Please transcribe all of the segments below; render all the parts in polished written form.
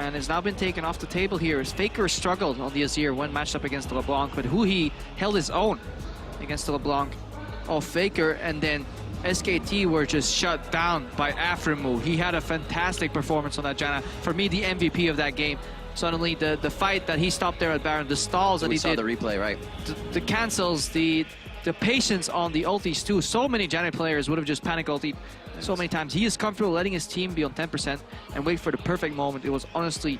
and has now been taken off the table here as Faker struggled on the Azir when matched up against the LeBlanc, but Huhi held his own against the LeBlanc of Faker, and then SKT were just shut down by Aphoromoo. He had a fantastic performance on that Janna. For me, the MVP of that game. Suddenly, the fight that he stopped there at Baron, the stalls that he did. We saw the replay, right? The cancels, the patience on the ultis too. So many Janna players would have just panic ultied so many times. He is comfortable letting his team be on 10% and wait for the perfect moment. It was honestly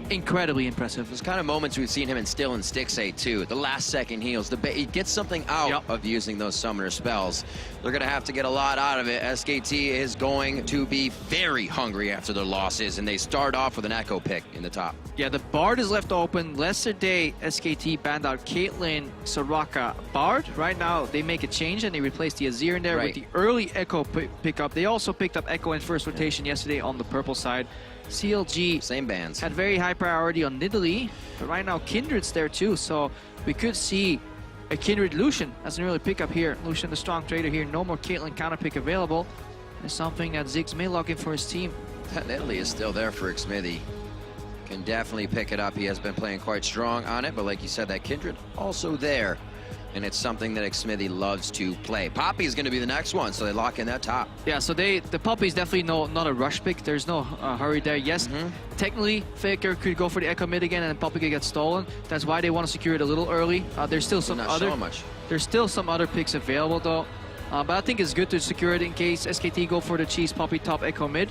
incredibly impressive. Those kind of moments we've seen him instill in Stixxay too. The last second heals. He gets something out of using those summoner spells. They're going to have to get a lot out of it. SKT is going to be very hungry after their losses, and they start off with an Ekko pick in the top. Yeah, the Bard is left open. Yesterday, SKT banned out Caitlyn, Soraka, Bard. Right now, they make a change and they replace the Azir in there with the early Ekko pickup. They also picked up Ekko in first rotation yesterday on the purple side. CLG same bands had very high priority on Nidalee, but right now Kindred's there too, so we could see a Kindred Lucian as an early pickup here. Lucian, the strong trader here. No more Caitlyn counter pick available. It's something that Ziggs may lock in for his team. That Nidalee is still there for Xmithie. Can definitely pick it up. He has been playing quite strong on it, but like you said, that Kindred also there. And it's something that Xmithie loves to play. Poppy is going to be the next one, so they lock in that top. Yeah, so the Poppy is definitely not a rush pick. There's no hurry there. Yes, technically, Faker could go for the Ekko mid again, and Poppy could get stolen. That's why they want to secure it a little early. There's still some There's still some other picks available though, but I think it's good to secure it in case SKT go for the cheese Poppy top Ekko mid.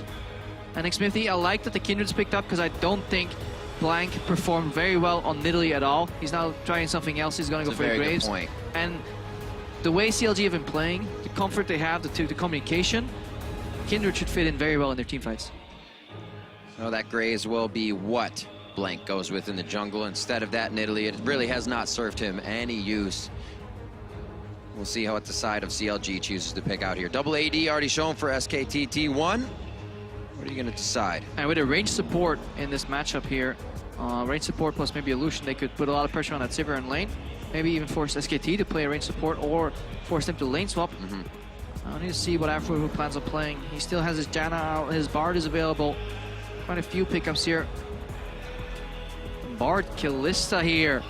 And Xmithie, I like that the Kindred's picked up because I don't think Blank performed very well on Nidalee at all. He's now trying something else. He's going to go for the Graves. Good point. And the way CLG have been playing, the comfort they have, the communication, Kindred should fit in very well in their team fights. So that Graves will be what Blank goes with in the jungle. Instead of that Nidalee, it really has not served him any use. We'll see how what the side of CLG chooses to pick out here. Double AD already shown for SKT T1. What are you going to decide? And with a range support in this matchup here, range support plus maybe a Lucian, they could put a lot of pressure on that Sivir in lane. Maybe even force SKT to play a range support or force them to lane swap. I need to see what Aphoromoo plans on playing. He still has his Janna out, his Bard is available. Quite a few pickups here. Bard, Kalista here.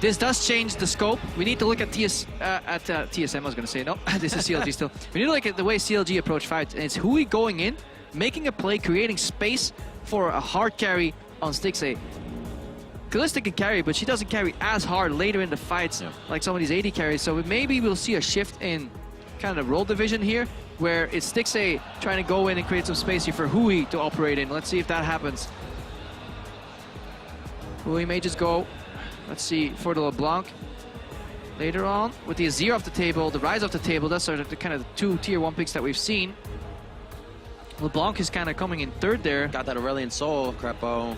This does change the scope. We need to look at TSM, I was going to say. No, this is CLG still. We need to look at the way CLG approach fights. And it's Huhi going in, making a play, creating space for a hard carry on Stixxay. Kalista can carry, but she doesn't carry as hard later in the fights like some of these AD carries. So maybe we'll see a shift in kind of the role division here, where it's Stixxay trying to go in and create some space here for Huhi to operate in. Let's see if that happens. Huhi may just go, let's see, for the LeBlanc. Later on, with the Azir off the table, the Rise off the table, that's sort of the kind of the two tier 1 picks that we've seen. LeBlanc is kind of coming in third there. Got that Aurelion Soul, Crepo.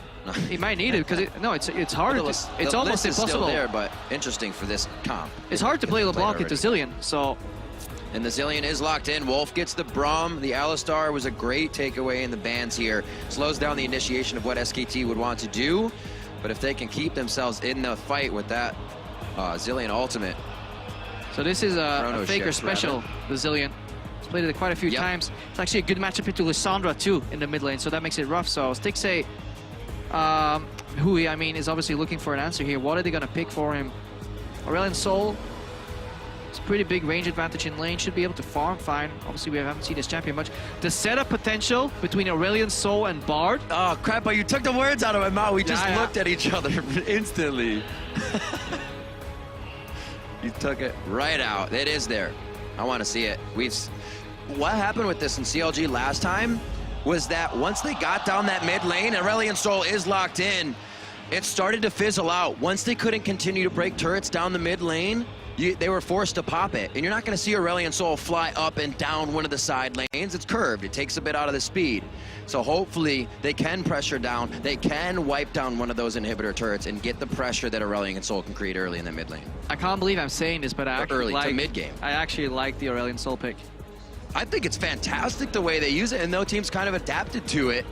He might need it because it's hard. It's almost impossible. Still there, but interesting for this comp. It's hard to play LeBlanc into Zilean, so. And the Zilean is locked in. Wolf gets the Braum. The Alistar was a great takeaway in the bans here. Slows down the initiation of what SKT would want to do, but if they can keep themselves in the fight with that Zilean ultimate. So this is a Faker special, the Zilean. Played it quite a few times. It's actually a good matchup into Lissandra too in the mid lane, so that makes it rough. So Stixxay, Huhi, I mean, is obviously looking for an answer here. What are they going to pick for him? Aurelion Soul, it's a pretty big range advantage in lane, should be able to farm fine. Obviously, we haven't seen this champion much. The setup potential between Aurelion Soul and Bard. Oh, crap, you took the words out of my mouth. We just looked at each other instantly. You took it right out. It is there. I want to see it. What happened with this in CLG last time was that once they got down that mid lane, Aurelion Soul is locked in, it started to fizzle out. Once they couldn't continue to break turrets down the mid lane, they were forced to pop it. And you're not going to see Aurelion Soul fly up and down one of the side lanes. It's curved. It takes a bit out of the speed. So hopefully they can pressure down. They can wipe down one of those inhibitor turrets and get the pressure that Aurelion Soul can create early in the mid lane. I can't believe I'm saying this, but I actually to mid game. I actually like the Aurelion Soul pick. I think it's fantastic the way they use it, and no team's kind of adapted to it.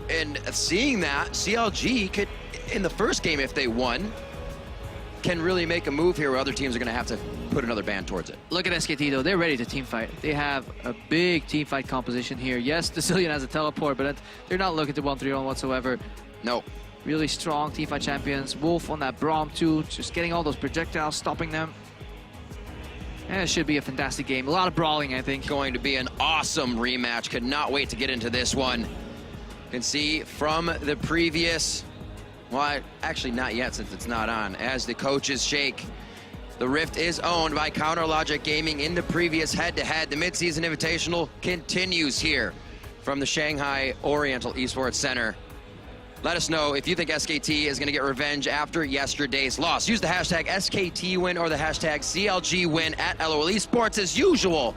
And seeing that, CLG could, in the first game if they won, can really make a move here where other teams are going to have to put another ban towards it. Look at SKT though, they're ready to team fight. They have a big team fight composition here. Yes, the Zilean has a teleport, but they're not looking to 1-3-1 whatsoever. No. Really strong team fight champions. Wolf on that Braum too, just getting all those projectiles, stopping them. And it should be a fantastic game. A lot of brawling, I think. Going to be an awesome rematch. Could not wait to get into this one. You can see from the previous, well, actually not yet since it's not on, as the coaches shake. The Rift is owned by Counterlogic Gaming in the previous head-to-head. The mid-season invitational continues here from the Shanghai Oriental Esports Center. Let us know if you think SKT is going to get revenge after yesterday's loss. Use the hashtag SKTWin or the hashtag CLGWin at LOL Esports as usual.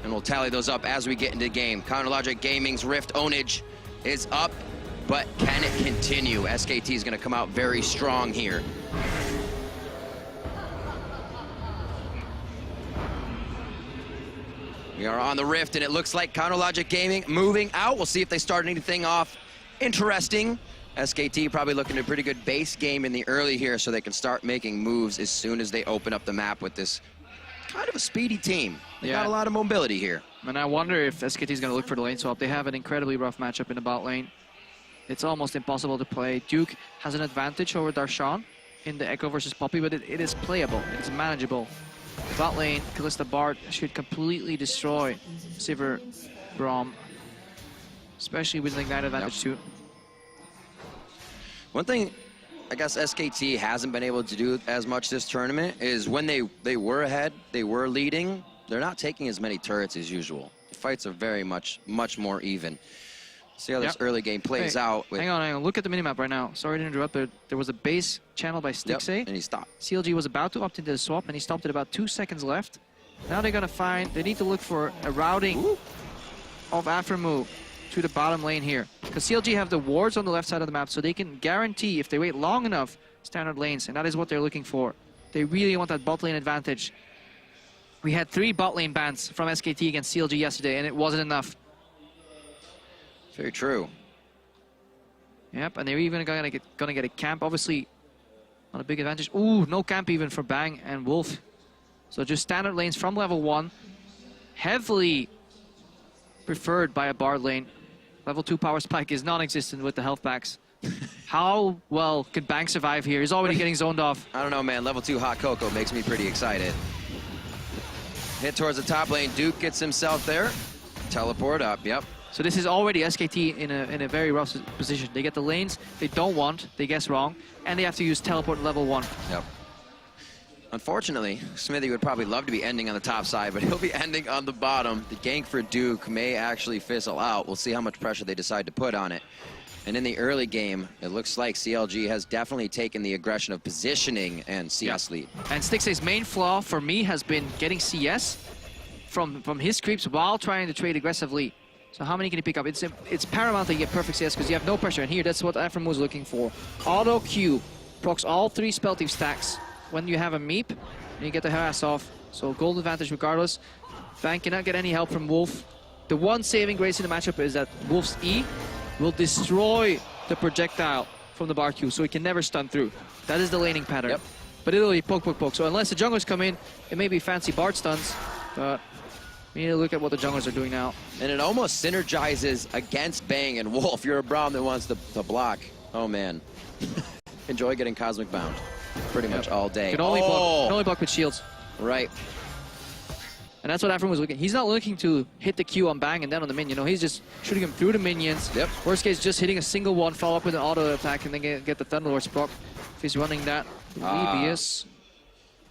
And we'll tally those up as we get into the game. Counterlogic Gaming's Rift ownage is up, but can it continue? SKT is going to come out very strong here. We are on the Rift, and it looks like Counterlogic Gaming moving out. We'll see if they start anything off interesting. SKT probably looking at a pretty good base game in the early here so they can start making moves as soon as they open up the map with this kind of a speedy team. They got a lot of mobility here. And I wonder if SKT is going to look for the lane swap. They have an incredibly rough matchup in the bot lane. It's almost impossible to play. Duke has an advantage over Darshan in the Ekko versus Poppy, but it is playable. It's manageable. Bot lane, Kalista Bard should completely destroy Sivir, Braum, especially with an Ignite advantage too. One thing I guess SKT hasn't been able to do as much this tournament is when they were ahead, they were leading, they're not taking as many turrets as usual. The fights are very much more even. See how this early game plays out. Hang on. Look at the minimap right now. Sorry to interrupt, but there was a base channel by Stixxay. And he stopped. CLG was about to opt into the swap, and he stopped at about 2 seconds left. Now they're going to find, they need to look for a routing of Aphoromoo to the bottom lane here. Because CLG have the wards on the left side of the map, so they can guarantee, if they wait long enough, standard lanes, and that is what they're looking for. They really want that bot lane advantage. We had 3 bot lane bans from SKT against CLG yesterday, and it wasn't enough. Very true. Yep, and they're even gonna get a camp. Obviously, not a big advantage. Ooh, no camp even for Bang and Wolf. So just standard lanes from level 1. Heavily preferred by a Bard lane. Level 2 power spike is non-existent with the health packs. How well could Bang survive here? He's already getting zoned off. I don't know, man. Level 2 hot cocoa makes me pretty excited. Hit towards the top lane. Duke gets himself there. Teleport up, yep. So this is already SKT in a very rough position. They get the lanes they don't want, they guess wrong, and they have to use teleport level 1. Yep. Unfortunately, Xmithie would probably love to be ending on the top side, but he'll be ending on the bottom. The gank for Duke may actually fizzle out. We'll see how much pressure they decide to put on it. And in the early game, it looks like CLG has definitely taken the aggression of positioning and CS lead. And Stixxay's main flaw for me has been getting CS from his creeps while trying to trade aggressively. So how many can he pick up? It's paramount that you get perfect CS because you have no pressure. And here, that's what Aphoromoo is looking for. Auto Q procs all 3 spell thief stacks when you have a Meep, and you get the harass off. So gold advantage regardless. Bang cannot get any help from Wolf. The one saving grace in the matchup is that Wolf's E will destroy the projectile from the bar Q, so he can never stun through. That is the laning pattern. Yep. But it'll be poke, poke, poke. So unless the junglers come in, it may be fancy Bard stuns, but we need to look at what the junglers are doing now. And it almost synergizes against Bang and Wolf. You're a Braum that wants to block. Oh, man. Enjoy getting Cosmic Bound pretty much all day. Can only block with shields. Right. And that's what Aphoromoo was looking. He's not looking to hit the Q on Bang and then on the minion. No, he's just shooting him through the minions. Yep. Worst case, just hitting a single one, follow up with an auto attack, and then get the Thunderlord's proc. If he's running that. EBS.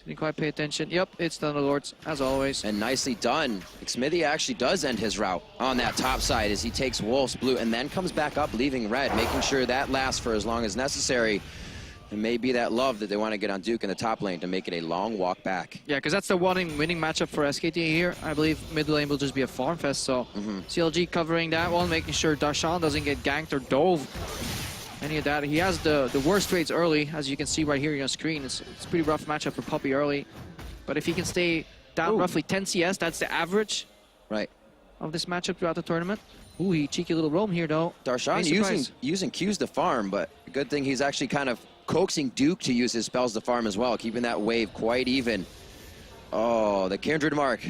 Didn't quite pay attention. Yep, it's Thunderlords, as always. And nicely done. Xmithie actually does end his route on that top side as he takes Wolf's blue and then comes back up, leaving red, making sure that lasts for as long as necessary. It may be that love that they want to get on Duke in the top lane to make it a long walk back. Yeah, because that's the winning matchup for SKT here. I believe mid lane will just be a farm fest, so CLG covering that one, making sure Darshan doesn't get ganked or dove. Any of that. He has the worst trades early, as you can see right here on your screen. It's a pretty rough matchup for Poppy early. But if he can stay down roughly 10 CS, that's the average of this matchup throughout the tournament. Ooh, he cheeky little roam here, though. Darshan using Qs to farm, but good thing he's actually kind of coaxing Duke to use his spells to farm as well, keeping that wave quite even. Oh, the Kindred mark.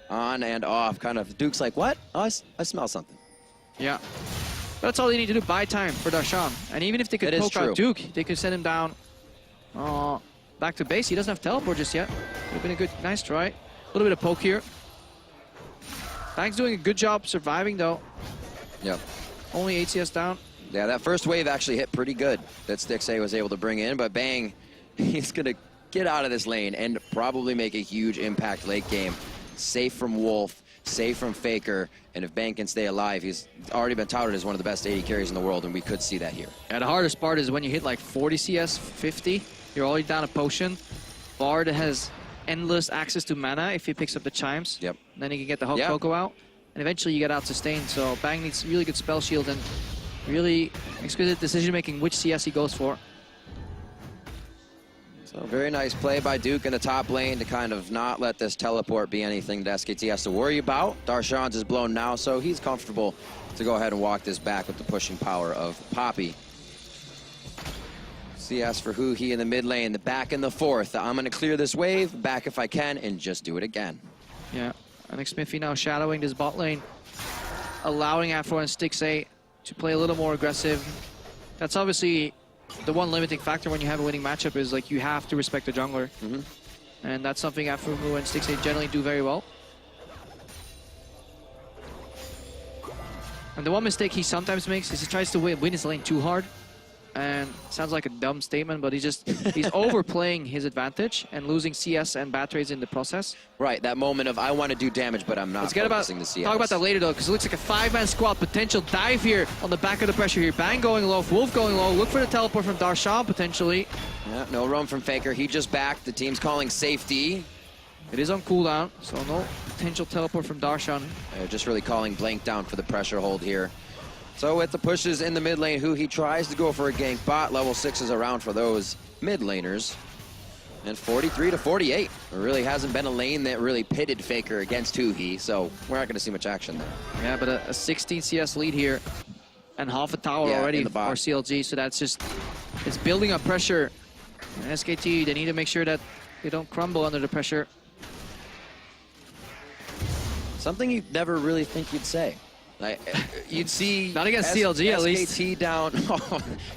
On and off, kind of. Duke's like, what? Oh, I smell something. Yeah. That's all they need to do, buy time for Darshan. And even if they could poke out Duke, they could send him down back to base. He doesn't have teleport just yet. Would have been a good, nice try. A little bit of poke here. Bang's doing a good job surviving though. Yep. Only 8 CS down. Yeah, that first wave actually hit pretty good that Stixxay was able to bring in, but Bang, he's gonna get out of this lane and probably make a huge impact late game. Safe from Wolf, safe from Faker, and if Bang can stay alive, he's already been touted as one of the best AD carries in the world, and we could see that here. Yeah, the hardest part is when you hit like 40 CS, 50, you're already down a potion. Bard has endless access to mana if he picks up the chimes. Yep. Then he can get the Hug Pogo out, and eventually you get out sustained. So Bang needs really good spell shield and really exquisite decision making which CS he goes for. So very nice play by Duke in the top lane to kind of not let this teleport be anything that SKT has to worry about. Darshan's is blown now, so he's comfortable to go ahead and walk this back with the pushing power of Poppy. CS for Huhi in the mid lane, the back in the fourth. I'm gonna clear this wave, back if I can, and just do it again. Yeah, and Xmithie now shadowing this bot lane, allowing Aphoromoo and Stixxay to play a little more aggressive. That's obviously the one limiting factor when you have a winning matchup is like you have to respect the jungler. And that's something Aphoromoo and Stixxay generally do very well. And the one mistake he sometimes makes is he tries to win his lane too hard. And it sounds like a dumb statement, but he's overplaying his advantage and losing CS and bat trades in the process. Right, that moment of I want to do damage, but I'm not focusing the CS. Talk about that later though, because it looks like a 5-man squad. Potential dive here on the back of the pressure here. Bang going low, Wolf going low. Look for the teleport from Darshan potentially. Yeah, no roam from Faker. He just backed. The team's calling safety. It is on cooldown, so no potential teleport from Darshan. Just really calling blank down for the pressure hold here. So with the pushes in the mid lane, Huhi tries to go for a gank bot. Level 6 is around for those mid laners. And 43 to 48. There really hasn't been a lane that really pitted Faker against Huhi, so we're not going to see much action there. Yeah, but a 16 CS lead here and half a tower already for CLG, so that's just, it's building up pressure. And SKT, they need to make sure that they don't crumble under the pressure. Something you'd never really think you'd say. Like, you'd see not against CLG at least. SKT down.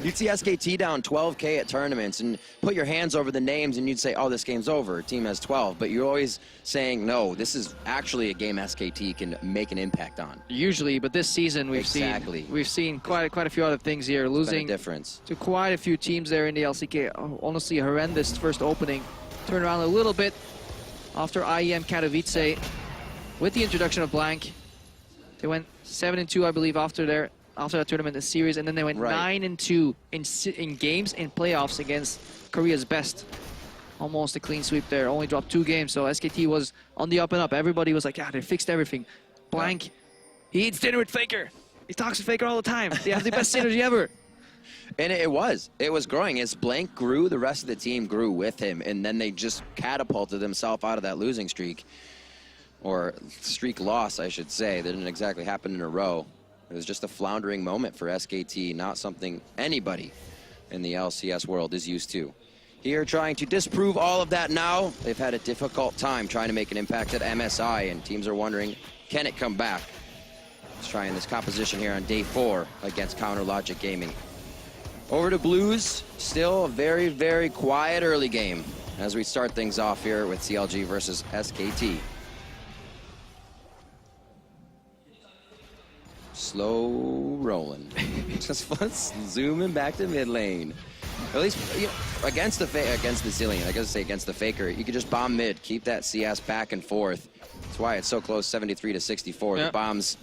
You'd see SKT down 12K at tournaments and put your hands over the names and you'd say, "Oh, this game's over. Team has 12." But you're always saying, "No, this is actually a game SKT can make an impact on." Usually, but this season we've seen quite a few other things here, losing difference to quite a few teams there in the LCK. Honestly, a horrendous first opening. Turned around a little bit after IEM Katowice with the introduction of Blank. They went 7-2, I believe, after that tournament, the series, and then they went 9-2 in games in playoffs against Korea's best. Almost a clean sweep there. Only dropped 2 games, so SKT was on the up and up. Everybody was like, "Yeah, they fixed everything." Blank, he eats dinner with Faker. He talks to Faker all the time. They have the best synergy ever. And it was growing. As Blank grew, the rest of the team grew with him, and then they just catapulted themselves out of that losing streak. Or streak loss, I should say. That didn't exactly happen in a row. It was just a floundering moment for SKT, not something anybody in the LCS world is used to. Here trying to disprove all of that now. They've had a difficult time trying to make an impact at MSI, and teams are wondering, can it come back? Let's try in this composition here on day 4 against Counter Logic Gaming. Over to Blues, still a very, very quiet early game as we start things off here with CLG versus SKT. Slow rolling. Just zooming back to mid lane. At least, you know, against the Zilean, I gotta say against the Faker, you could just bomb mid, keep that CS back and forth. That's why it's so close, 73 to 64. Yep.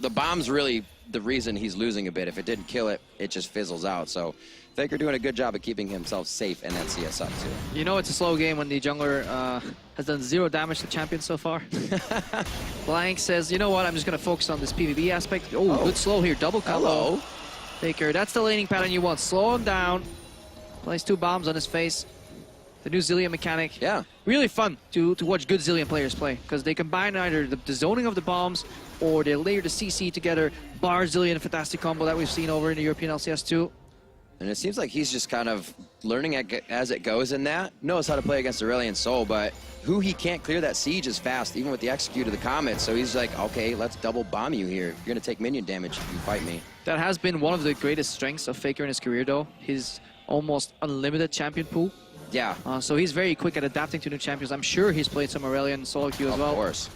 The bomb's really the reason he's losing a bit. If it didn't kill it, it just fizzles out. So Faker doing a good job of keeping himself safe and that CS up too. You know it's a slow game when the jungler has done 0 damage to champions so far. Blank says, "You know what, I'm just gonna focus on this PvP aspect." Oh, good slow here, double combo. Faker, that's the laning pattern you want. Slow him down. Plays 2 bombs on his face. The new Zilean mechanic. Yeah. Really fun to watch good Zilean players play, because they combine either the zoning of the bombs or they layer the CC together. Bar Zilean, fantastic combo that we've seen over in the European LCS too. And it seems like he's just kind of learning as it goes in that. Knows how to play against Aurelion Sol, but Huhi can't clear that siege as fast, even with the execute of the Comet. So he's like, okay, let's double bomb you here. You're going to take minion damage if you fight me. That has been one of the greatest strengths of Faker in his career, though. His almost unlimited champion pool. Yeah. So he's very quick at adapting to new champions. I'm sure he's played some Aurelion solo queue as well. Of course.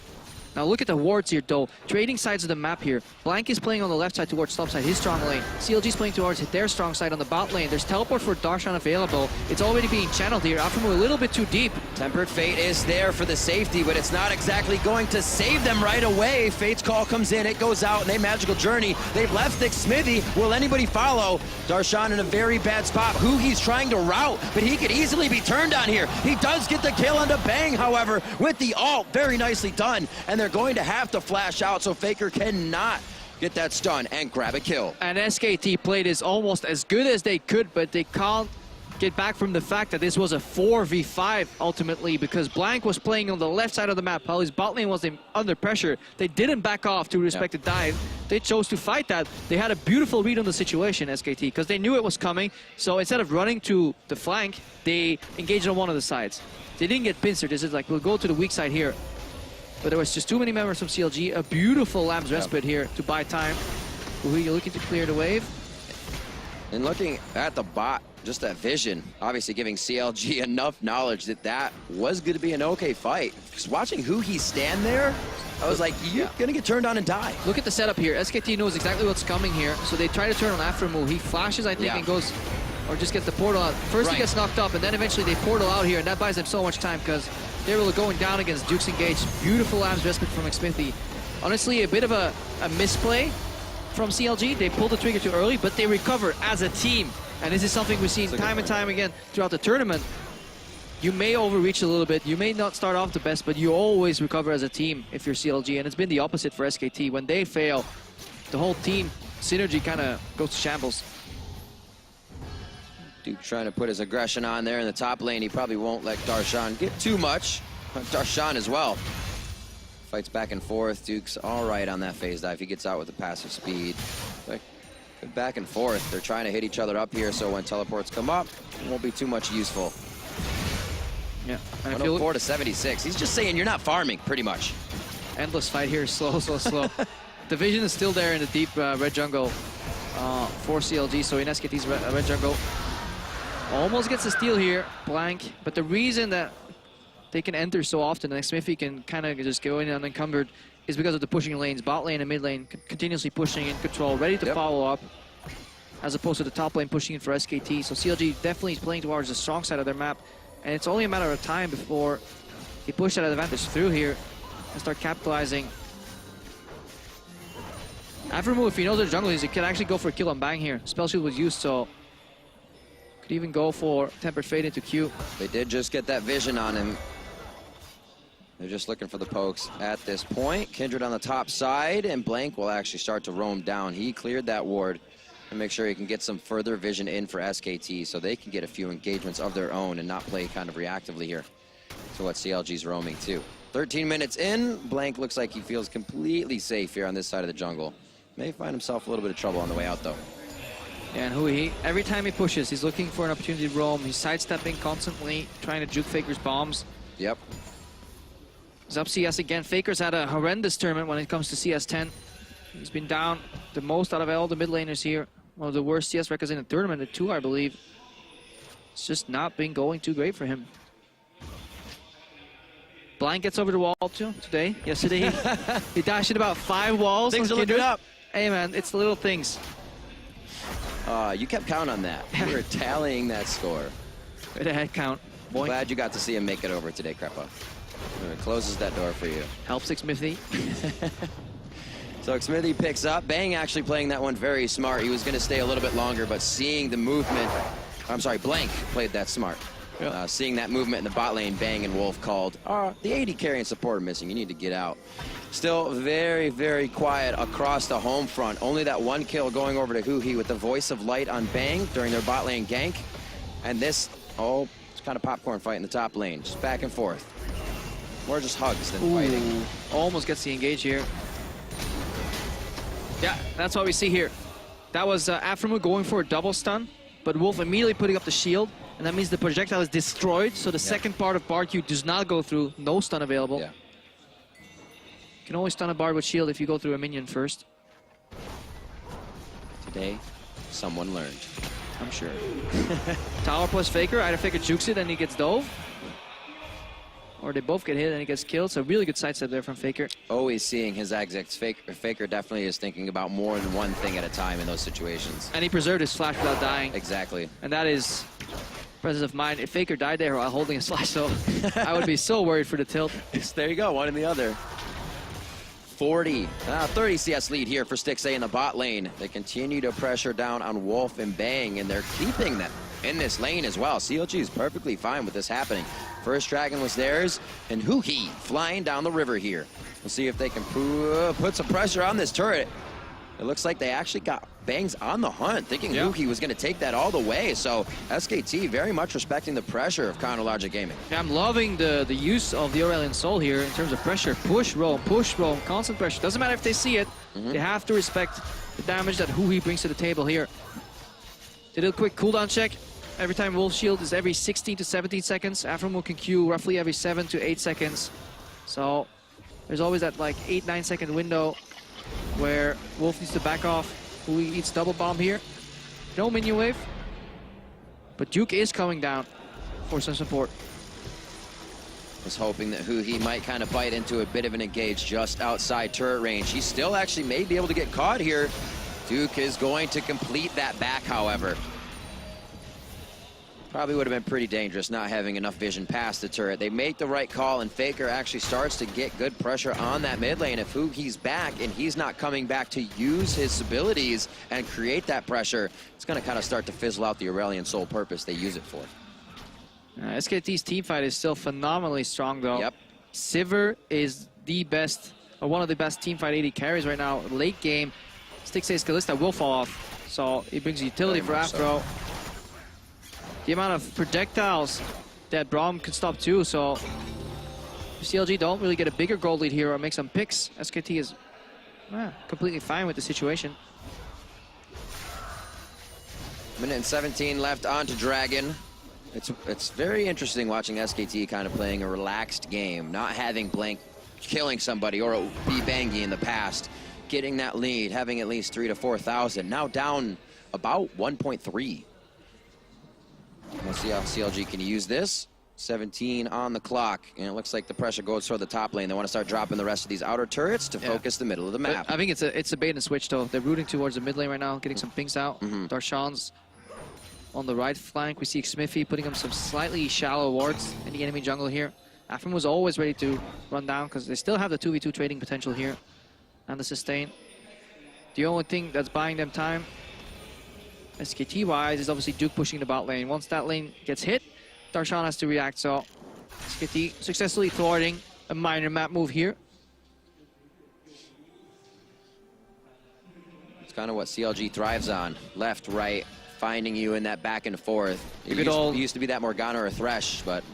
Now look at the wards here, though. Trading sides of the map here. Blank is playing on the left side towards top side, his strong lane. CLG's playing towards their strong side on the bot lane. There's teleport for Darshan available. It's already being channeled here. Aphoromoo a little bit too deep. Tempered Fate is there for the safety, but it's not exactly going to save them right away. Fate's call comes in, it goes out, and they magical journey. They've left Xmithie. Will anybody follow? Darshan in a very bad spot. Huhi's trying to route, but he could easily be turned on here. He does get the kill onto Bang, however, with the ult. Very nicely done, and they're going to have to flash out, so Faker cannot get that stun and grab a kill. And SKT played is almost as good as they could, but they can't get back from the fact that this was a 4v5 ultimately, because Blank was playing on the left side of the map while his bot lane was under pressure. They didn't back off to respect the dive. They chose to fight that. They had a beautiful read on the situation, SKT, because they knew it was coming. So instead of running to the flank, they engaged on one of the sides. They didn't get pincered. This is like, we'll go to the weak side here. But there was just too many members from CLG. A beautiful Lamb's Respite here to buy time. Huhi looking to clear the wave. And looking at the bot, just that vision, obviously giving CLG enough knowledge that that was going to be an okay fight. Because watching Huhi stand there, I was like, you're going to get turned on and die. Look at the setup here. SKT knows exactly what's coming here. So they try to turn on Aphoromoo. He flashes, I think, and goes, or just gets the portal out. First he gets knocked up, and then eventually they portal out here, and that buys them so much time because they were going down against Duke's Engage. Beautiful Lamb's Respite from Xmithie. Honestly, a bit of a misplay from CLG. They pulled the trigger too early, but they recover as a team. And this is something we've seen time and time again throughout the tournament. You may overreach a little bit. You may not start off the best, but you always recover as a team if you're CLG. And it's been the opposite for SKT. When they fail, the whole team synergy kind of goes to shambles. Duke trying to put his aggression on there in the top lane. He probably won't let Darshan get too much. Darshan as well. Fights back and forth. Duke's all right on that phase dive. He gets out with the passive speed. But back and forth. They're trying to hit each other up here, so when teleports come up, it won't be too much useful. Yeah. 104 to 76. He's just saying you're not farming, pretty much. Endless fight here. Slow, slow, slow. The vision is still there in the deep red jungle for CLG, so in SKT's red jungle. Almost gets a steal here, Blank, but the reason that they can enter so often and Xmithie can kind of just go in unencumbered is because of the pushing lanes. Bot lane and mid lane continuously pushing in control, ready to follow up, as opposed to the top lane pushing in for SKT. So CLG definitely is playing towards the strong side of their map, and it's only a matter of time before they push that advantage through here and start capitalizing. Aphoromoo, if he knows the jungle, he can actually go for a kill on Bang here. Spell Shield was used, so could even go for Tempered Fate into Q. They did just get that vision on him. They're just looking for the pokes at this point. Kindred on the top side, and Blank will actually start to roam down. He cleared that ward and make sure he can get some further vision in for SKT so they can get a few engagements of their own and not play kind of reactively here to what CLG's roaming to. 13 minutes in, Blank looks like he feels completely safe here on this side of the jungle. May find himself a little bit of trouble on the way out, though. Yeah, and Huhi, every time he pushes, he's looking for an opportunity to roam. He's sidestepping constantly, trying to juke Faker's bombs. Yep. He's up CS again. Faker's had a horrendous tournament when it comes to CS10. He's been down the most out of all the mid laners here. One of the worst CS records in the tournament, at 2, I believe. It's just not been going too great for him. Blind gets over the wall too today. Yesterday, he dashed in about 5 walls. Things are looking up. Hey man, it's the little things. You kept count on that. You were tallying that score. With a head count. Boink. Glad you got to see him make it over today, Crepa. It closes that door for you. Helps Xmithie. So Xmithie picks up. Bang actually playing that one very smart. He was going to stay a little bit longer, but seeing the movement... I'm sorry, Blank played that smart. Yep. Seeing that movement in the bot lane, Bang and Wolf called, the AD carry and support are missing. You need to get out. Still very, very quiet across the home front. Only that one kill going over to Huhi with the voice of light on Bang during their bot lane gank. And this, it's kind of popcorn fight in the top lane. Just back and forth. More just hugs than fighting. Almost gets the engage here. Yeah, that's what we see here. That was Aphoromoo going for a double stun. but Wolf immediately putting up the shield, and that means the projectile is destroyed, so the second part of Bard Q does not go through, no stun available. Yeah. You can always stun a Bard with shield if you go through a minion first. Today, someone learned. I'm sure. Tower plus Faker, either Faker jukes it and he gets dove, or they both get hit and he gets killed, so really good sidestep there from Faker. Always seeing his exits. Faker definitely is thinking about more than one thing at a time in those situations. And he preserved his flash without dying. Exactly. And that is presence of mind. If Faker died there while holding a slash, so I would be so worried for the tilt. There you go, one and the other. 30 CS lead here for Stixxay in the bot lane. They continue to pressure down on Wolf and Bang, and they're keeping them in this lane as well. CLG is perfectly fine with this happening. First dragon was theirs, and Huhi flying down the river here. We'll see if they can put some pressure on this turret. It looks like they actually got Bangs on the hunt, thinking Huhi was going to take that all the way. So SKT very much respecting the pressure of Chronologic Gaming. Yeah, I'm loving the use of the Aurelion Soul here in terms of pressure. Push, roam, constant pressure. Doesn't matter if they see it. They have to respect the damage that Huhi brings to the table here. They did a quick cooldown check. Every time Wolf Shield is every 16 to 17 seconds. Aphoromoo can Q roughly every 7 to 8 seconds. So there's always that like 8-9 second window where Wolf needs to back off. Huhi eats double bomb here. No minion wave. But Duke is coming down for some support. Was hoping that Huhi might kind of bite into a bit of an engage just outside turret range. He still actually may be able to get caught here. Duke is going to complete that back, however. Probably would have been pretty dangerous not having enough vision past the turret. They make the right call, and Faker actually starts to get good pressure on that mid lane. If Huhi's back and he's not coming back to use his abilities and create that pressure, it's going to kind of start to fizzle out the Aurelion Soul purpose they use it for. SKT's team fight is still phenomenally strong, though. Yep. Sivir is the best, or one of the best team fight AD carries right now. Late game, Stixxay's Kalista will fall off, so it brings utility for Aphro. The amount of projectiles that Braum can stop too, so if CLG don't really get a bigger gold lead here or make some picks, SKT is completely fine with the situation. Minute and 17 left onto Dragon. It's very interesting watching SKT kind of playing a relaxed game, not having Blank killing somebody or be Bangy in the past, getting that lead, having at least 3,000 to 4,000, now down about 1.3. We'll see how CLG can use this. 17 on the clock, and it looks like the pressure goes toward the top lane. They want to start dropping the rest of these outer turrets to focus the middle of the map. But I think it's a bait and switch though. They're rooting towards the mid lane right now, getting some pings out. Darshan's on the right flank. We see Xmithie putting up some slightly shallow wards in the enemy jungle here. Aphoromoo was always ready to run down because they still have the 2v2 trading potential here and the sustain. The only thing that's buying them time SKT-wise is obviously Duke pushing the bot lane. Once that lane gets hit, Darshan has to react, so SKT successfully thwarting a minor map move here. It's kind of what CLG thrives on. Left, right, finding you in that back and forth. It used to be that Morgana or Thresh, but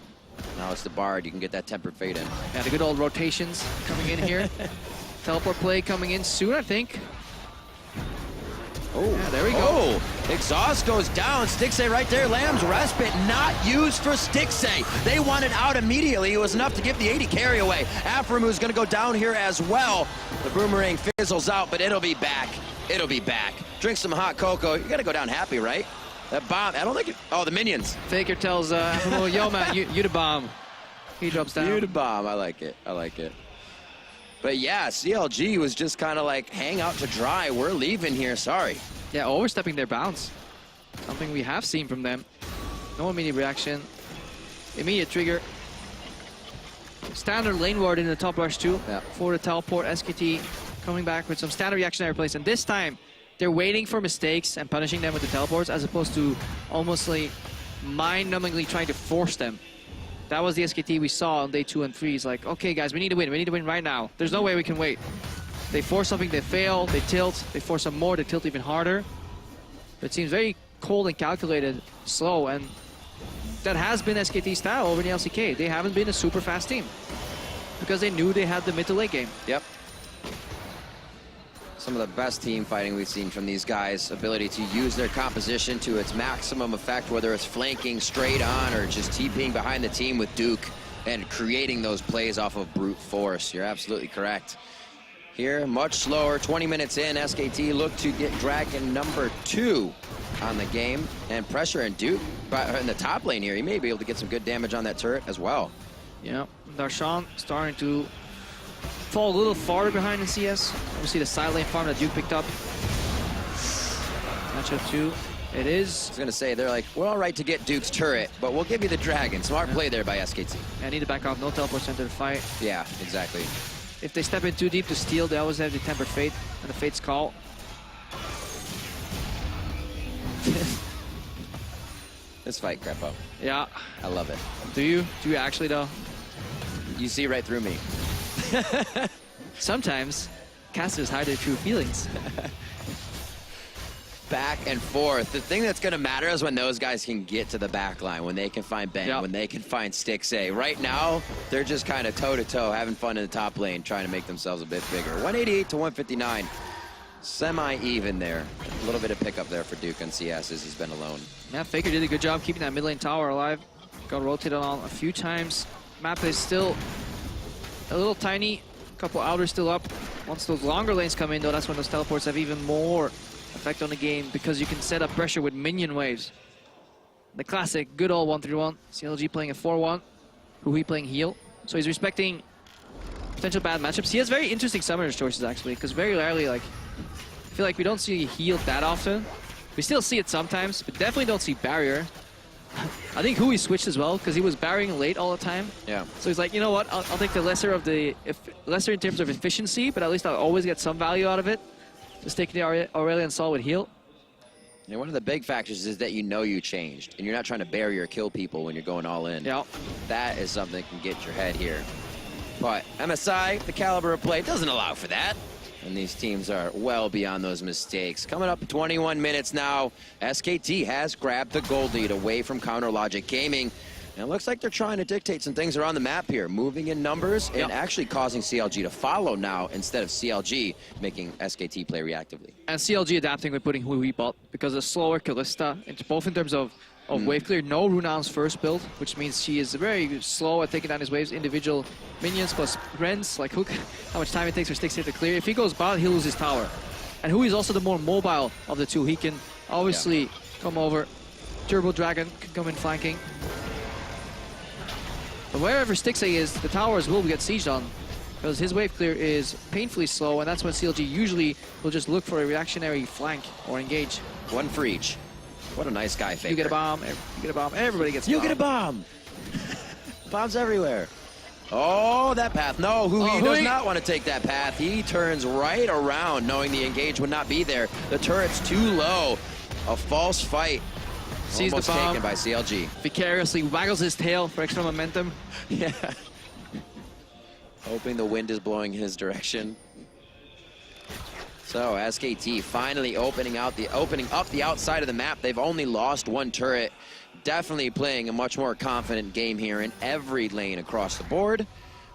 now it's the Bard. You can get that tempered fade in. Yeah, the good old rotations coming in here. Teleport play coming in soon, I think. Oh, yeah, there we go. Oh, exhaust goes down. Stixxay right there. Lamb's respite not used for Stixxay. They wanted out immediately. It was enough to give the 80 carry away. Aphoromoo's going to go down here as well. The boomerang fizzles out, but it'll be back. It'll be back. Drink some hot cocoa. You got to go down happy, right? That bomb, I don't think it, oh, the minions. Faker tells Aphoromoo, yo, man, you the bomb. He drops down. You the bomb. I like it. I like it. But yeah, CLG was just kind of like, hang out to dry. We're leaving here. Sorry. Yeah, overstepping their bounds. Something we have seen from them. No immediate reaction. Immediate trigger. Standard lane ward in the top rush too. Yeah. For the teleport. SKT coming back with some standard reactionary plays. And this time, they're waiting for mistakes and punishing them with the teleports as opposed to almost like mind-numbingly trying to force them. That was the SKT we saw on day 2 and 3. It's like, okay guys, we need to win. We need to win right now. There's no way we can wait. They force something, they fail, they tilt. They force some more, they tilt even harder. It seems very cold and calculated, slow, and that has been SKT's style over in the LCK. They haven't been a super fast team because they knew they had the mid to late game. Yep. Some of the best team fighting we've seen from these guys. Ability to use their composition to its maximum effect, whether it's flanking straight on or just TPing behind the team with Duke and creating those plays off of brute force. You're absolutely correct. Here, much slower, 20 minutes in, SKT look to get Dragon number 2 on the game. And pressure and Duke in the top lane here. He may be able to get some good damage on that turret as well. Yeah, Darshan starting to fall a little farther behind in CS. Obviously the side lane farm that Duke picked up. Matchup 2. It is. I was going to say, they're like, we're all right to get Duke's turret, but we'll give you the Dragon. Smart play there by SKT. I need to back off. No teleport center to fight. Yeah, exactly. If they step in too deep to steal, they always have the Tempered Fate and the Fate's Call. This fight, Crepo. Yeah. I love it. Do you? Do you actually, though? You see right through me. Sometimes, casters hide their true feelings. Back and forth. The thing that's going to matter is when those guys can get to the back line, when they can find Ben, Yep. when they can find Stixxay. Right now, they're just kind of toe-to-toe, having fun in the top lane, trying to make themselves a bit bigger. 188 to 159. Semi-even there. A little bit of pickup there for Duke on CS as he's been alone. Yeah, Faker did a good job keeping that mid lane tower alive. Got rotated on a few times. Map is still a little tiny. A couple outers still up. Once those longer lanes come in, though, that's when those teleports have even more effect on the game because you can set up pressure with minion waves. The classic good old 1-3-1. CLG playing a 4-1. Huhi playing heal. So he's respecting potential bad matchups. He has very interesting summoners choices, actually, because very rarely, like, I feel like we don't see heal that often. We still see it sometimes, but definitely don't see barrier. I think Huhi switched as well because he was barrying late all the time. Yeah. So he's like, you know what? I'll take the lesser of the lesser in terms of efficiency, but at least I'll always get some value out of it. Just taking the Aurelion Sol with heal. And one of the big factors is that you know you changed, and you're not trying to bury or kill people when you're going all in. Yeah. That is something that can get your head here. But MSI, the caliber of play, doesn't allow for that. And these teams are well beyond those mistakes. Coming up 21 minutes now, SKT has grabbed the gold lead away from Counter Logic Gaming. And it looks like they're trying to dictate some things around the map here, moving in numbers and actually causing CLG to follow now instead of CLG making SKT play reactively. And CLG adapting with putting Huhi bot because a slower Kalista, both in terms of wave clear, no Runaan's first build, which means she is very slow at taking down his waves, individual minions plus Rens, like Hook, how much time it takes for Stixxay to clear. If he goes bot, he'll lose his tower. And Huhi is also the more mobile of the two. He can obviously come over. Turbo Dragon can come in flanking. But wherever Stixxay is, the towers will get sieged on because his wave clear is painfully slow, and that's when CLG usually will just look for a reactionary flank or engage. One for each. What a nice guy, Faker. You get a bomb, you get a bomb, everybody gets a You bomb. get a bomb! Bombs everywhere. Oh, that path. No, Huhi does not want to take that path. He turns right around knowing the engage would not be there. The turret's too low. A false fight. Sees almost the bomb. taken by CLG. Vicariously waggles his tail for extra momentum. Yeah. Hoping the wind is blowing his direction. So SKT finally opening up the outside of the map. They've only lost one turret. Definitely playing a much more confident game here in every lane across the board,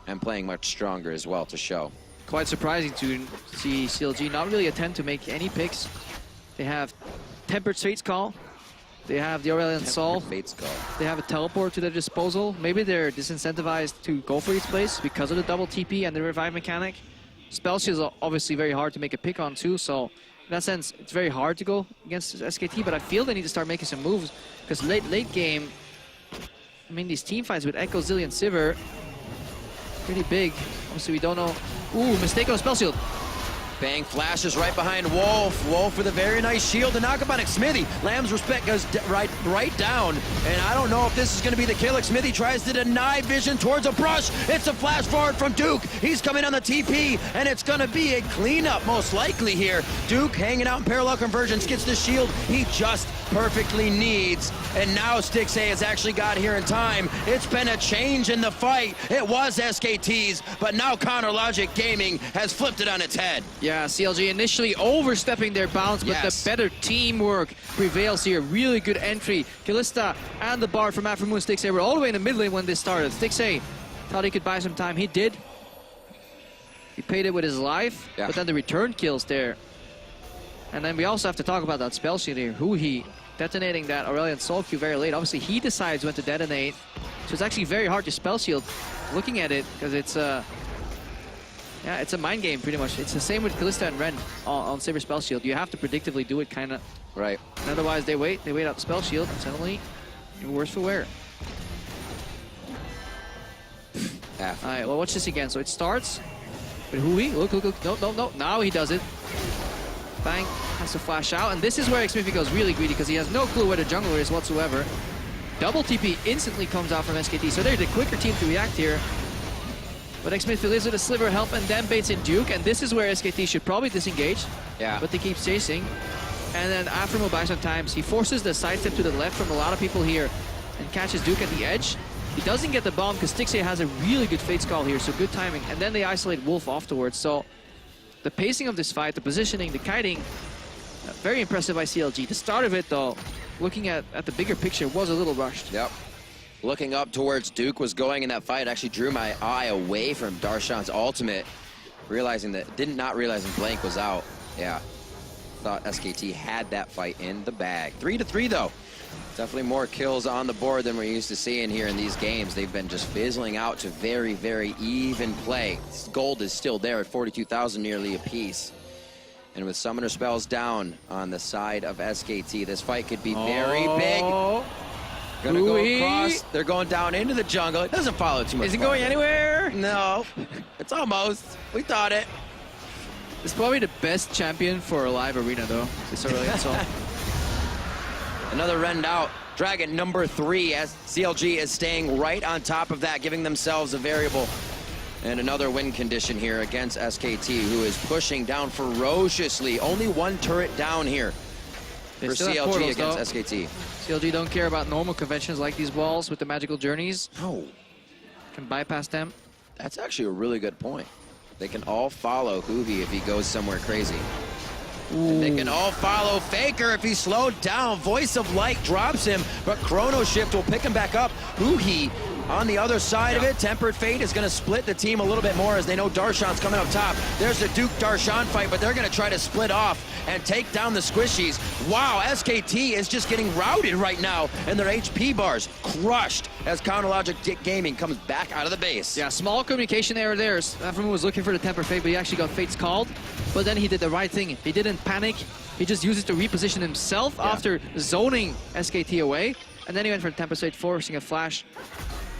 and playing much stronger as well to show. Quite surprising to see CLG not really attempt to make any picks. They have Tempered Fate's Call. They have the Aurelion Sol. Fate's Call. They have a teleport to their disposal. Maybe they're disincentivized to go for each place because of the double TP and the revive mechanic. Spellshield is obviously very hard to make a pick on too, so in that sense, it's very hard to go against SKT, but I feel they need to start making some moves because late game, I mean, these team fights with Ekko, Zilean, Sivir, pretty big. Obviously, we don't know. Ooh, mistake on a Spellshield. Bang flashes right behind Wolf. Wolf with a very nice shield to knock up on Xmithie. Lamb's respect goes right down. And I don't know if this is going to be the kill. Xmithie tries to deny vision towards a brush. It's a flash forward from Duke. He's coming on the TP, and it's going to be a cleanup most likely here. Duke hanging out in parallel convergence, gets the shield he just perfectly needs. And now Stixxay has actually got here in time. It's been a change in the fight. It was SKT's, but now Counter Logic Gaming has flipped it on its head. Yeah, CLG initially overstepping their bounds, but the better teamwork prevails here. Really good entry. Kalista and the Bard from Aphoromoo and Stixxay were all the way in the mid lane when this started. Stixxay thought he could buy some time. He did. He paid it with his life, but then the return kills there. And then we also have to talk about that spell shield here. Huhi detonating that Aurelion Soul Q very late. Obviously, he decides when to detonate. So it's actually very hard to spell shield looking at it, because it's yeah, it's a mind game pretty much. It's the same with Kalista and Ren on Sivir spell shield. You have to predictively do it, kind of. Right. And otherwise, they wait out the spell shield, and suddenly you're worse for wear. All right, well, watch this again. So it starts with Huhi. Look. No. Now he does it. Bang. Has to flash out. And this is where Xmithie goes really greedy, because he has no clue where the jungler is whatsoever. Double TP instantly comes out from SKT. So they're the quicker team to react here. But Xmithie lives with a sliver of health and then baits in Duke. And this is where SKT should probably disengage. Yeah. But they keep chasing. And then Aphoromoo buys on times. He forces the sidestep to the left from a lot of people here and catches Duke at the edge. He doesn't get the bomb because Stixxay has a really good Fate's Call here, so good timing. And then they isolate Wolf afterwards. So the pacing of this fight, the positioning, the kiting, very impressive by CLG. The start of it, though, looking at the bigger picture, was a little rushed. Yep. Looking up towards Duke was going in that fight. Actually drew my eye away from Darshan's ultimate, did not realizing Blank was out. Yeah. Thought SKT had that fight in the bag. 3-3 though. Definitely more kills on the board than we're used to seeing here in these games. They've been just fizzling out to very, very even play. Gold is still there at 42,000 nearly apiece. And with summoner spells down on the side of SKT, this fight could be very big. Gonna go across. They're going down into the jungle. It doesn't follow too much. Is it going anywhere? No. It's almost. We thought it. It's probably the best champion for a live arena, though. This Aurelion Soul. Another rend out. Dragon number 3 as CLG is staying right on top of that, giving themselves a variable. And another win condition here against SKT, who is pushing down ferociously. Only one turret down here for CLG portals, against SKT. CLG don't care about normal conventions like these walls with the magical journeys. No. Can bypass them. That's actually a really good point. They can all follow Huhi if he goes somewhere crazy. And they can all follow Faker if he's slowed down. Voice of Light drops him, but Chrono Shift will pick him back up. Huhi on the other side of it. Tempered Fate is going to split the team a little bit more as they know Darshan's coming up top. There's the Duke-Darshan fight, but they're going to try to split off and take down the squishies. Wow, SKT is just getting routed right now, and their HP bars crushed as Counterlogic Gaming comes back out of the base. Yeah, small communication error there. Aphoromoo was looking for the Tempered Fate, but he actually got Fate's called. But then he did the right thing. He didn't panic. He just used it to reposition himself after zoning SKT away. And then he went for the Tempered Fate, forcing a flash.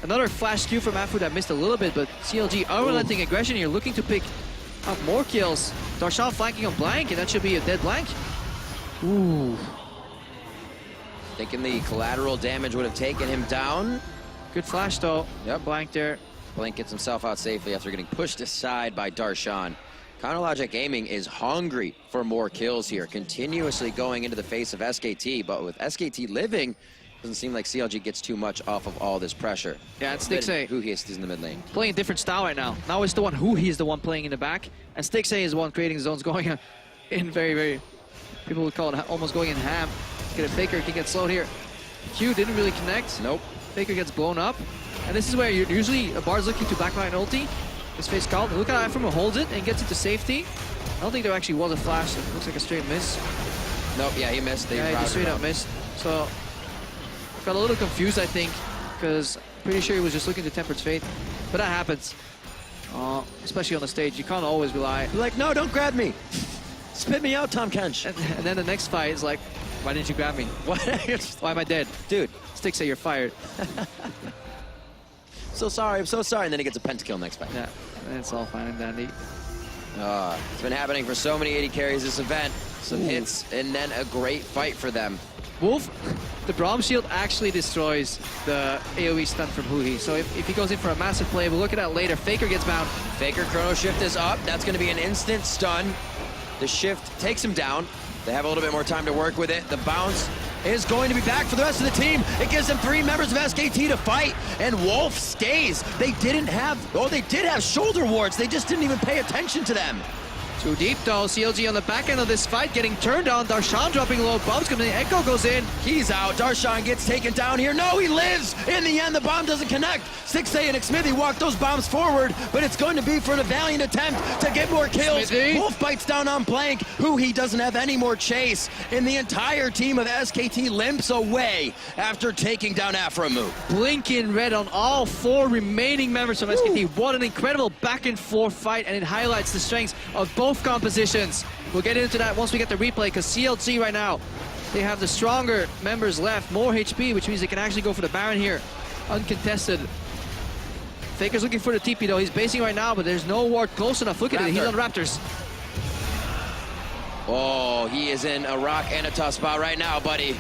Another flash Q from Aphoromoo that missed a little bit, but CLG unrelenting aggression here, looking to pick up more kills. Darshan flanking on Blank, and that should be a dead Blank. Ooh. Thinking the collateral damage would have taken him down. Good flash though. Yep. Blank there. Blank gets himself out safely after getting pushed aside by Darshan. Counterlogic Gaming is hungry for more kills here, continuously going into the face of SKT, but with SKT living, doesn't seem like CLG gets too much off of all this pressure. Yeah, it's Stixxay. Huhi is in the mid lane. Playing a different style right now. Now it's the one Huhi is the one playing in the back, and Stixxay is the one creating zones, going in very, very, people would call it almost going in ham. Get a Faker, can get slowed here. Q didn't really connect. Nope. Faker gets blown up. And this is where usually a Bard's looking to backline ulti. His face called. Look at Aphoromoo holds it and gets it to safety. I don't think there actually was a flash. It looks like a straight miss. Nope, yeah, he missed. Yeah, he just straight up missed. So, got a little confused, I think, because pretty sure he was just looking to Tempered's Fate. But that happens. Especially on the stage. You can't always rely. You're like, no, don't grab me. Spit me out, Tom Kench. And then the next fight is like, why didn't you grab me? Why am I dead? Dude. Stixxay, you're fired. So sorry, I'm so sorry. And then he gets a pentakill next fight. Yeah, and it's all fine and dandy. It's been happening for so many AD carries this event. Some hits and then a great fight for them. Wolf, the Braum shield actually destroys the AoE stun from Huhi. So if he goes in for a massive play, we'll look at that later. Faker gets bound. Faker Chrono Shift is up. That's going to be an instant stun. The shift takes him down. They have a little bit more time to work with it. The bounce is going to be back for the rest of the team. It gives them 3 members of SKT to fight, and Wolf stays. They did have shoulder wards. They just didn't even pay attention to them. Too deep though. CLG on the back end of this fight getting turned on. Darshan dropping low. Bombs coming in. Ekko goes in. He's out. Darshan gets taken down here. No, he lives. In the end, the bomb doesn't connect. Stixxay and Xmithie walk those bombs forward, but it's going to be for the valiant attempt to get more kills. Xmithie. Wolf bites down on Blank. Huhi doesn't have any more chase. And the entire team of SKT limps away after taking down Aphoromoo. Blinking red on all 4 remaining members from SKT. What an incredible back and forth fight, and it highlights the strengths of both compositions. We'll get into that once we get the replay, because CLG right now, they have the stronger members left, more HP, which means they can actually go for the Baron here, uncontested. Faker's looking for the TP though. He's basing right now, but there's no ward close enough. Look at it, he's on Raptors. Oh, he is in a rock and a tough spot right now, buddy.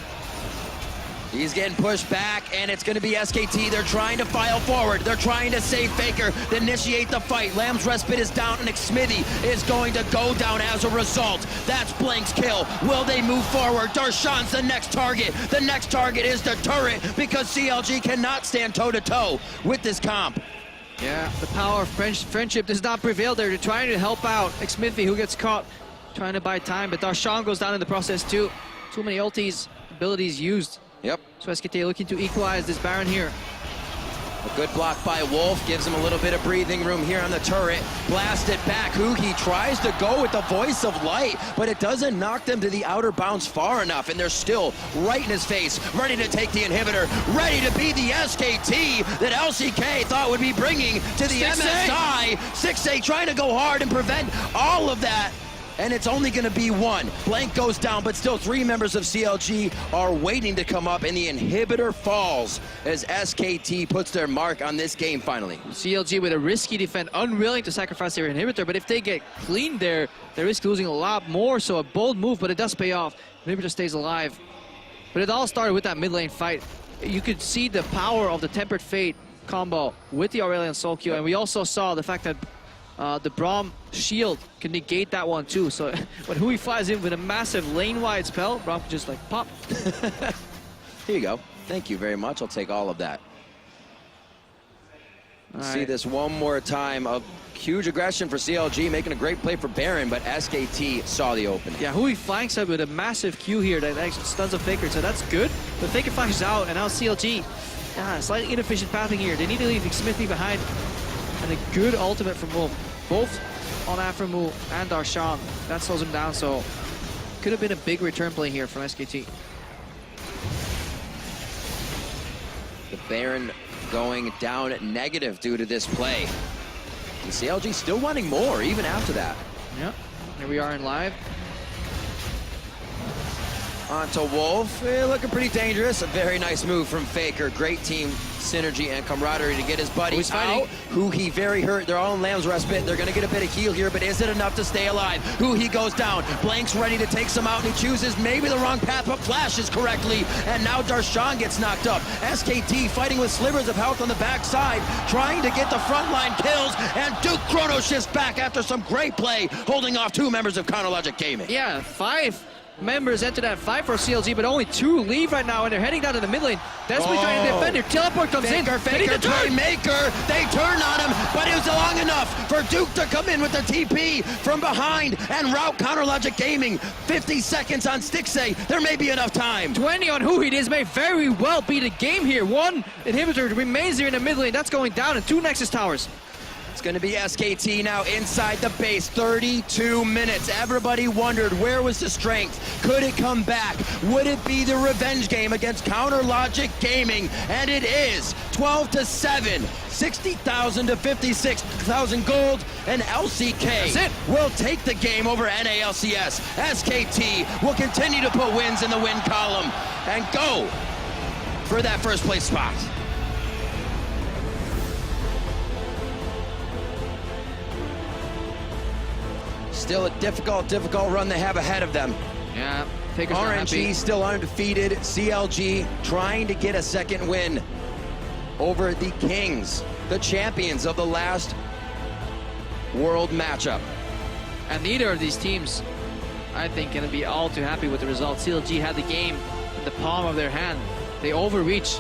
He's getting pushed back, and it's going to be SKT. They're trying to file forward. They're trying to save Faker, to initiate the fight. Lamb's respite is down, and Xmithie is going to go down as a result. That's Blank's kill. Will they move forward? Darshan's the next target. The next target is the turret, because CLG cannot stand toe-to-toe with this comp. Yeah, the power of friendship does not prevail there. They're trying to help out Xmithie, who gets caught trying to buy time, but Darshan goes down in the process too. Too many ultis, abilities used. Yep. So SKT looking to equalize this Baron here. A good block by Wolf gives him a little bit of breathing room here on the turret. Blast it back. Huhi tries to go with the voice of light, but it doesn't knock them to the outer bounds far enough, and they're still right in his face, ready to take the inhibitor, ready to be the SKT that LCK thought would be bringing to the MSI. Stixxay trying to go hard and prevent all of that. And it's only going to be one. Blank goes down, but still 3 members of CLG are waiting to come up, and the inhibitor falls as SKT puts their mark on this game finally. CLG with a risky defense, unwilling to sacrifice their inhibitor, but if they get cleaned there, they risk losing a lot more, so a bold move, but it does pay off. Inhibitor stays alive. But it all started with that mid lane fight. You could see the power of the Tempered Fate combo with the Aurelion Soul Q, and we also saw the fact that the Braum shield can negate that one too. So when Huhi flies in with a massive lane-wide spell, Braum can just like pop. Here you go. Thank you very much. I'll take all of that. See this one more time of huge aggression for CLG, making a great play for Baron, but SKT saw the opening. Yeah, Huhi flanks up with a massive Q here that actually stuns a Faker, so that's good. But Faker flashes out, and now CLG, slightly inefficient pathing here. They need to leave Xmithie behind. And a good ultimate from Wolf, both on Aphoromoo and Darshan. That slows him down, so could have been a big return play here from SKT. The Baron going down negative due to this play. And CLG still wanting more, even after that. Yeah, here we are in live. On to Wolf, looking pretty dangerous. A very nice move from Faker. Great team synergy and camaraderie to get his buddies out. Huhi very hurt. They're all in Lamb's respite. They're going to get a bit of heal here, but is it enough to stay alive? Huhi goes down. Blank's ready to take some out, and he chooses maybe the wrong path, but flashes correctly. And now Darshan gets knocked up. SKT fighting with slivers of health on the backside, trying to get the frontline kills, and Duke Chrono shifts back after some great play, holding off 2 members of Counterlogic Gaming. Yeah, 5 members enter that fight for CLG, but only 2 leave right now, and they're heading down to the mid lane. Desperately trying to defend here. Teleport comes in. Faker, Playmaker. They turn on him, but it was long enough for Duke to come in with the TP from behind and route Counterlogic Gaming. 50 seconds on Stixxay. There may be enough time. 20 on Huhi. This may very well be the game here. 1 inhibitor remains here in the mid lane. That's going down, and 2 Nexus towers. It's going to be SKT now inside the base. 32 minutes. Everybody wondered, where was the strength? Could it come back? Would it be the revenge game against Counterlogic Gaming? And it is. 12-7. 60,000 to 56,000 gold. And LCK will take the game over NALCS. SKT will continue to put wins in the win column and go for that first place spot. Still a difficult run they have ahead of them. Yeah, Faker's not happy. RNG still undefeated. CLG trying to get a second win over the Kings, the champions of the last world matchup. And neither of these teams, I think, going to be all too happy with the result. CLG had the game in the palm of their hand. They overreached.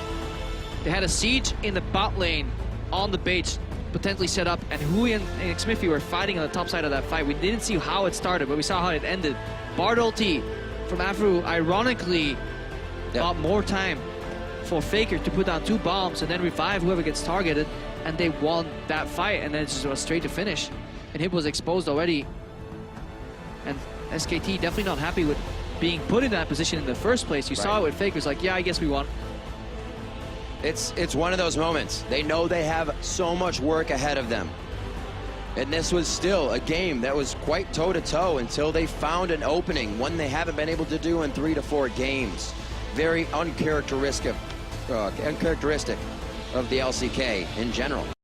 They had a siege in the bot lane on the base. potentially set up, and Huhi and Xmithie were fighting on the top side of that fight. We didn't see how it started, but we saw how it ended. Bard ulti from Aphoromoo, ironically, got more time for Faker to put down 2 bombs and then revive whoever gets targeted, and they won that fight, and then it just was straight to finish. And Hib was exposed already, and SKT definitely not happy with being put in that position in the first place. You saw it with Faker, it's like, yeah, I guess we won. It's one of those moments. They know they have so much work ahead of them. And this was still a game that was quite toe-to-toe until they found an opening, one they haven't been able to do in 3 to 4 games. Very uncharacteristic of the LCK in general.